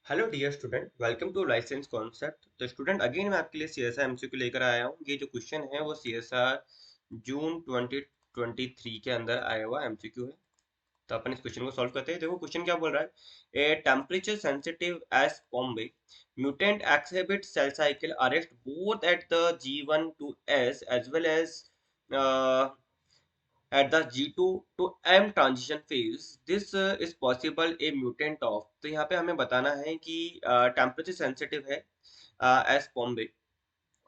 Hello dear student, welcome to license concept. तो student again मैं आपके लिए सीएसआर एमसीक्यू लेकर आया हूँ। ये जो क्वेश्चन है वो सीएसआर जून 2023 के अंदर आया हुआ एमसीक्यू है। तो अपन इस क्वेश्चन को सॉल्व करते हैं। देखो क्वेश्चन क्या बोल रहा है। A temperature sensitive as Bombay mutant exhibit cell cycle arrest both at the G1 to S as well as at the G2 to M transition phase. This is possible a mutant of। तो यहाँ पे हमें बताना है कि temperature sensitive है S Bombay.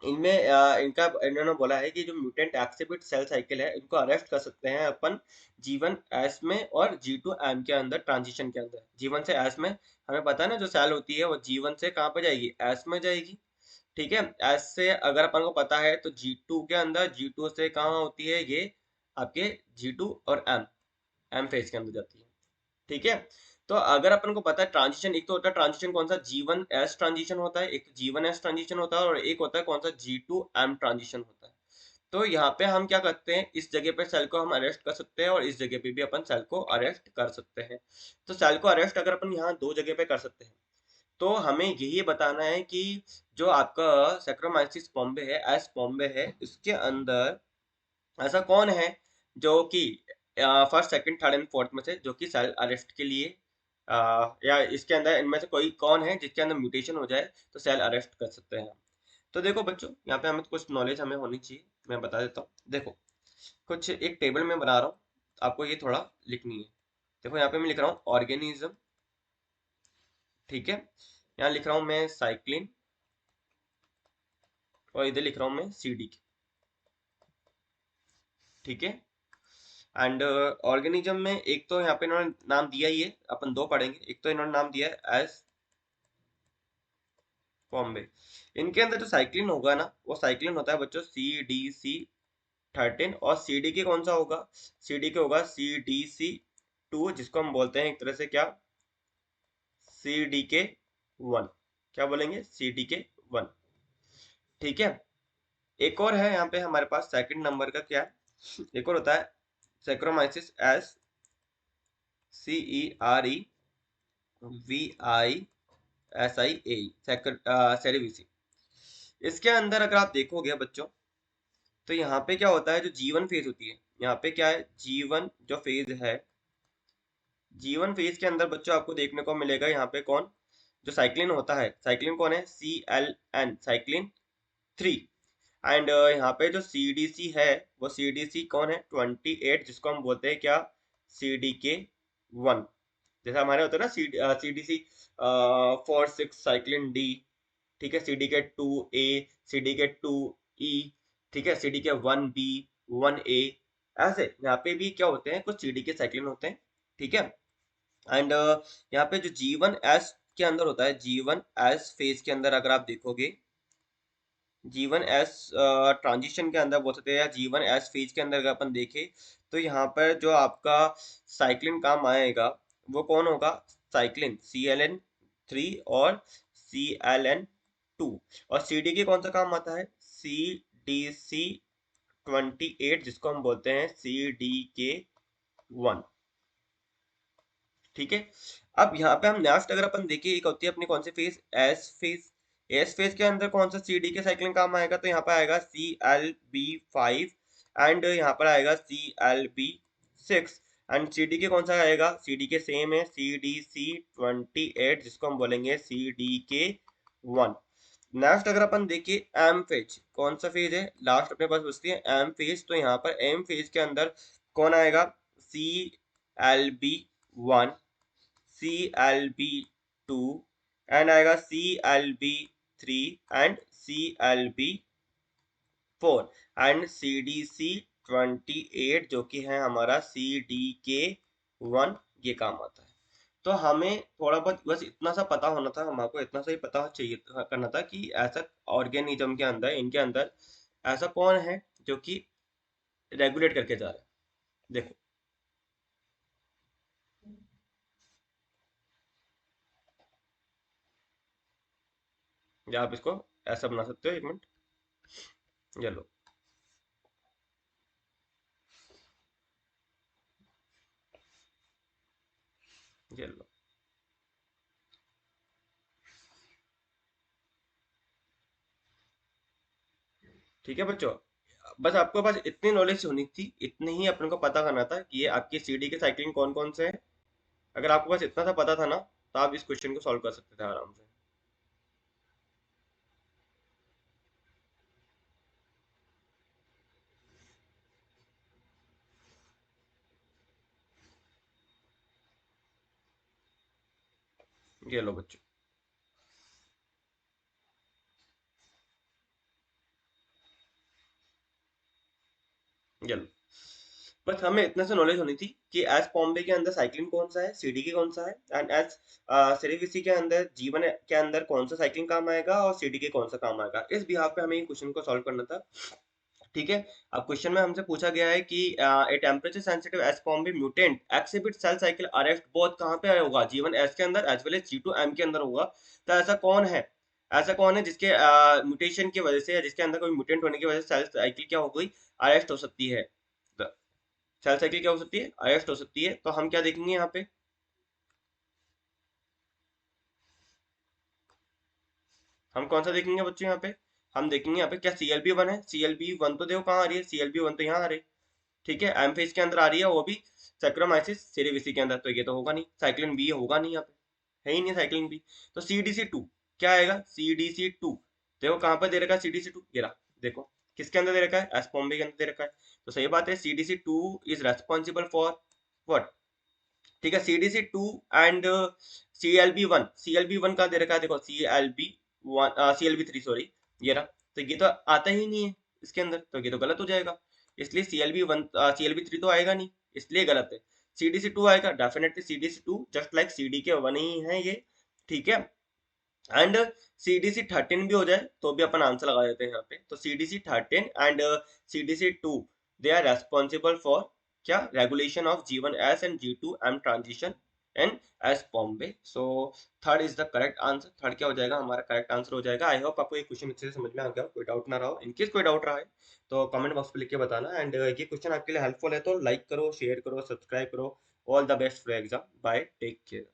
इनमें इनका इन्होंने बोला है कि जो म्यूटेंट एक्सिबिट सेल साइकिल है इनको अरेस्ट कर सकते हैं अपन G1 एस में और G2 एम के अंदर ट्रांजिशन के अंदर। G1 से एस में हमें पता है ना, जो सेल होती है वो G1 से कहाँ पे जाएगी, एस में जाएगी। ठीक है, एस से अगर अपन को पता है तो G2 के अंदर, G2 से कहाँ होती है ये आपके G2 और एम एम फेज के अंदर जाती है। ठीक है, तो अगर अपन को पता है ट्रांजिशन, एक तो होता है ट्रांजिशन कौन सा, G1S ट्रांजिशन होता है, एक G1S ट्रांजिशन होता है और एक होता है कौन सा, G2M ट्रांजिशन होता है। तो यहाँ पे हम क्या करते हैं, इस जगह पे सेल को हम अरेस्ट कर सकते हैं और इस जगह पे भी अपन सेल को अरेस्ट कर सकते हैं। तो सेल को अरेस्ट अगर अपन यहाँ दो जगह पे कर सकते हैं तो हमें यही बताना है कि जो आपका सैक्रोमाइसिस बॉम्बे है, एस बॉम्बे है, इसके अंदर ऐसा कौन है जो कि first second third and fourth में से जो कि सेल अरेस्ट के लिए या इसके अंदर इनमें से कोई कौन है जिसके अंदर म्यूटेशन हो जाए तो सेल अरेस्ट कर सकते हैं। तो देखो बच्चों, यहाँ पे हमें कुछ नॉलेज हमें होनी चाहिए। मैं बता देता हूँ। देखो कुछ एक टेबल में बना रहा हूँ, आपको ये थोड़ा लिखनी है। देखो यहाँ पे मैं लिख रहा हूँ ऑर्गेनिज्म। ठीक है, यहाँ लिख रहा हूँ मैं साइक्लिन और इधर लिख रहा हूँ मैं सीडी। ठीक है, एंड ऑर्गेनिज्म में एक तो यहाँ पे इन्होंने नाम दिया ही है, अपन दो पढ़ेंगे। एक तो इन्होंने नाम दिया है एस बॉम्बे। इनके अंदर जो साइक्लिन होगा ना, वो साइक्लिन होता है बच्चों CDC13। और CD के कौन सा होगा, CD के होगा CDC2, जिसको हम बोलते हैं एक तरह से क्या, CDK1। क्या बोलेंगे, CDK1। ठीक है, एक और है यहाँ पे हमारे पास सेकंड नंबर का क्या है, एक और होता है सैक्रोमाइसिस एस CEREVISIA सेरेविसी। इसके अंदर अगर आप देखोगे बच्चों तो यहाँ पे क्या होता है, जो जीवन फेज होती है, यहाँ पे क्या है, जीवन जो फेज है, जीवन फेज के अंदर बच्चों आपको देखने को मिलेगा यहाँ पे कौन, जो साइक्लिन होता है, साइक्लिन कौन है, CLN साइक्लिन 3। एंड यहाँ पे जो CDC है वो CDC कौन है, 28, जिसको हम बोलते हैं क्या, CDK1। जैसे हमारे होते हैं ना CDC 4 6 साइक्लिन D। ठीक है, CDK2A, CDK2E। ठीक है, CDK1B, 1A। ऐसे यहाँ पे भी क्या होते हैं, कुछ CDK साइक्लिन होते हैं। ठीक है, एंड यहाँ पे जो G1S के अंदर होता है, G1S फेज के अंदर अगर आप देखोगे, G1S ट्रांजिशन के अंदर बोल सकते हैं, या G1S फेज के अंदर अगर अपन देखें तो यहाँ पर जो आपका साइक्लिन काम आएगा वो कौन होगा, साइक्लिन CLN3 और CLN2। और CD के कौन सा काम आता है, CDC28, जिसको हम बोलते हैं CDK1। ठीक है, अब यहाँ पे हम नेक्स्ट अगर अपन देखें, एक होती है अपनी कौन सी phase, S phase. S phase के अंदर कौन सा CD के साइक्लिन काम आएगा, तो यहाँ पर आएगा CLB5 एंड यहाँ पर आएगा CLB6। एंड CD के कौन सा आएगा, CD के सेम है CDC28, जिसको हम बोलेंगे CDK1। नेक्स्ट अगर अपन देखिए एम फेज, कौन सा फेज है लास्ट अपने पास बचती है, एम फेज। तो यहाँ पर एम फेज के अंदर कौन आएगा, CLB1, CLB2 एंड आएगा CLB3 and CLB4 and CDC28, जो कि है हमारा CDK1। ये काम आता है। तो हमें थोड़ा बहुत बस इतना सा पता होना था, हमको इतना सा ही पता चाहिए करना था कि ऐसा ऑर्गेनिज्म के अंदर, इनके अंदर ऐसा कौन है जो कि रेगुलेट करके जा रहा है। देखो या आप इसको ऐसा बना सकते हो, एक मिनट, ये लो, ये लो। ठीक है बच्चों, बस आपको बस इतनी नॉलेज होनी थी, इतने ही अपन को पता करना था कि ये आपकी सीडी के साइकिलिंग कौन कौन से है। अगर आपको बस इतना सा पता था ना, तो आप इस क्वेश्चन को सॉल्व कर सकते थे आराम से। ये लो बच्चों, ये लो। बस हमें इतने से नॉलेज होनी थी कि एस पॉम्बे के अंदर साइकिलिंग कौन सा है, सीडी के कौन सा है, एंड एस सेरेविसी के अंदर जीवन के अंदर कौन सा साइकिलिंग काम आएगा और सीडी के कौन सा काम आएगा। इस बिहाफ पे हमें ये क्वेश्चन को सॉल्व करना था। ठीक है। अब क्वेश्चन में हमसे पूछा गया है कि a temperature sensitive S form mutant exhibit cell cycle arrest both कहाँ पे होगा, जीवन एस के अंदर as well as G two M के अंदर होगा। तो ऐसा कौन है, ऐसा कौन है जिसके म्यूटेशन की वजह से या जिसके अंदर कोई म्यूटेंट होने की वजह से सेल साइकिल क्या हो गई, अरेस्ट हो सकती है। सेल साइकिल क्या हो सकती है, अरेस्ट हो सकती है। तो हम क्या देखेंगे यहाँ पे, हम कौन सा देखेंगे बच्चों यहाँ पे, हम देखेंगे यहाँ पे क्या सी एल बी वन है। सी एल बी वन तो देखो कहाँ आ रही है, सी एल बी वन तो यहाँ आ रही है। ठीक है, एम फेज के अंदर आ रही है, वो भी सैक्रोमाइसिस सेरेविसी के अंदर। तो ये तो होगा नहीं, साइक्लिन बी होगा नहीं यहाँ पे, है ही नहीं साइक्लिन बी। तो सी डी सी टू क्या आएगा, सी डी सी टू। देखो कहाँ पर दे रखा है सी डी सी टू, ये रहा। देखो किसके अंदर दे रखा है, एस्पोम्बे के अंदर दे रखा है। तो सही बात है, C D C two is responsible for what. ठीक है, C D C two and C L B one. C L B one का दे रखा है, देखो C L B one, C L B three sorry, ये रहा। तो ये तो आता ही नहीं है इसके अंदर, तो ये तो गलत हो जाएगा। इसलिए C L B one, C L B three तो आएगा नहीं, इसलिए गलत है। सी डी सी टू आएगा definitely, C D C two just like C D के वन ही है ये। ठीक है। And C D C thirteen भी हो जाए तो भी अपन आंसर लगा देते हैं यहाँ पे। तो C D C thirteen and C D C two, they are responsible for क्या, regulation of G one S and G two M transition and S Bombay. So third is the correct answer. Third क्या हो जाएगा, हमारा correct answer हो जाएगा। I hope आपको ये question अच्छे से समझ में आ गया, कोई डाउट ना रहो। इनकेस कोई डाउट रहा है तो कमेंट बॉक्स पे लिख के बताना। एंड ये क्वेश्चन आपके लिए हेल्पफुल है तो लाइक करो, शेयर करो, सब्सक्राइब करो। All the best for exam, bye, take care.